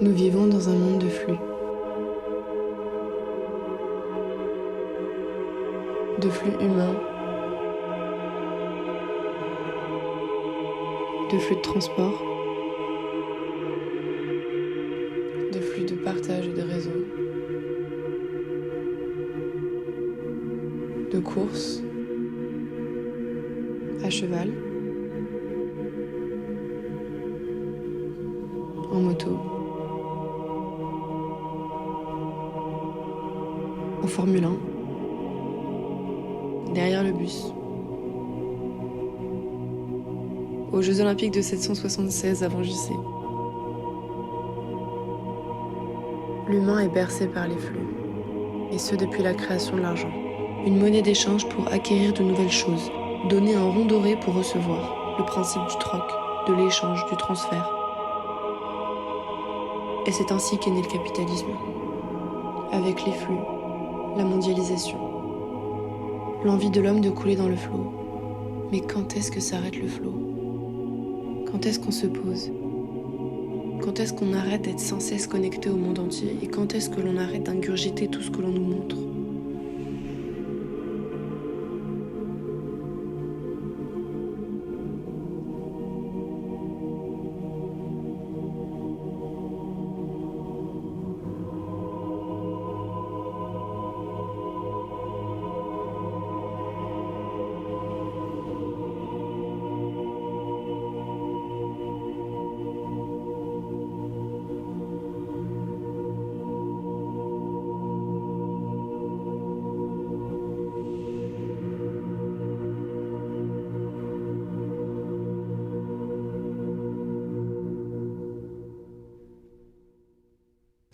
Nous vivons dans un monde de flux. De flux humains, de flux de transport, de flux de partage et de réseau, de courses, à cheval, en moto, en Formule 1, derrière le bus, aux Jeux Olympiques de 776 avant JC. L'humain est bercé par les flux, et ce depuis la création de l'argent. Une monnaie d'échange pour acquérir de nouvelles choses, donner un rond doré pour recevoir, le principe du troc, de l'échange, du transfert. Et c'est ainsi qu'est né le capitalisme, avec les flux, la mondialisation, l'envie de l'homme de couler dans le flot. Mais quand est-ce que s'arrête le flot? Quand est-ce qu'on se pose? Quand est-ce qu'on arrête d'être sans cesse connecté au monde entier? Et quand est-ce que l'on arrête d'ingurgiter tout ce que l'on nous montre?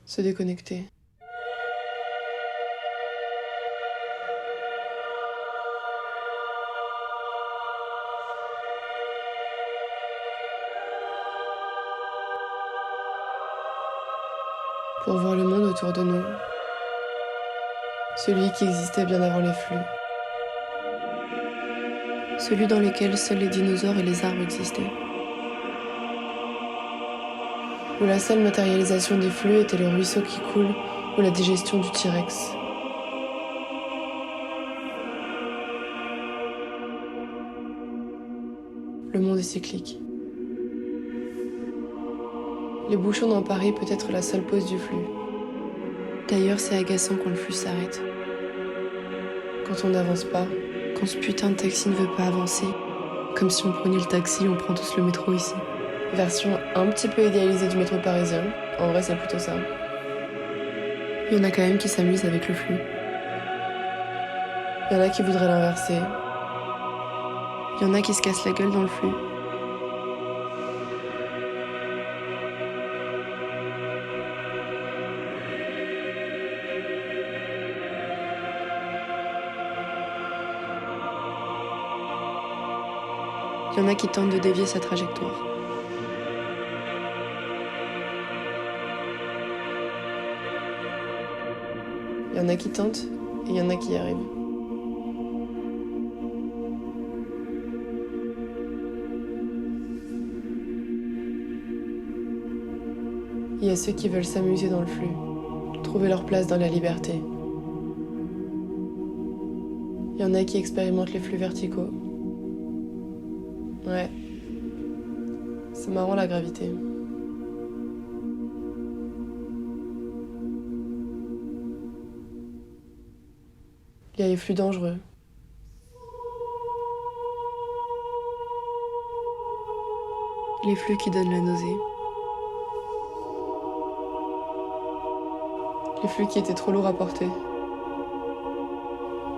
Se déconnecter. Pour voir le monde autour de nous, celui qui existait bien avant les flux, celui dans lequel seuls les dinosaures et les arbres existaient, où la seule matérialisation des flux était le ruisseau qui coule ou la digestion du T-Rex. Le monde est cyclique. Les bouchons dans Paris peut être la seule pause du flux. D'ailleurs, c'est agaçant quand le flux s'arrête. Quand on n'avance pas, quand ce putain de taxi ne veut pas avancer, comme si on prenait le taxi, on prend tous le métro ici. Version un petit peu idéalisée du métro parisien. En vrai, c'est plutôt ça. Il y en a quand même qui s'amusent avec le flux. Il y en a qui voudraient l'inverser. Il y en a qui se cassent la gueule dans le flux. Il y en a qui tentent de dévier sa trajectoire. Il y en a qui tentent et il y en a qui y arrivent. Il y a ceux qui veulent s'amuser dans le flux, trouver leur place dans la liberté. Il y en a qui expérimentent les flux verticaux. Ouais, c'est marrant la gravité. Il y a les flux dangereux. Les flux qui donnent la nausée. Les flux qui étaient trop lourds à porter.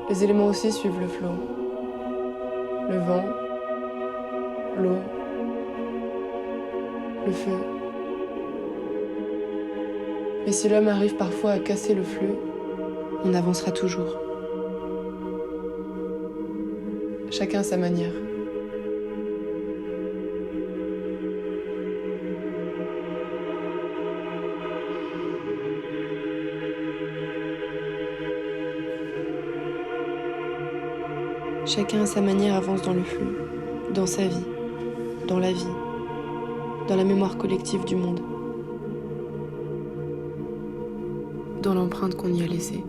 Les éléments aussi suivent le flot. Le vent, l'eau, le feu. Mais si l'homme arrive parfois à casser le flux, on avancera toujours. Chacun à sa manière. Chacun à sa manière avance dans le flux, dans sa vie, dans la vie, dans la mémoire collective du monde. dans l'empreinte qu'on y a laissée.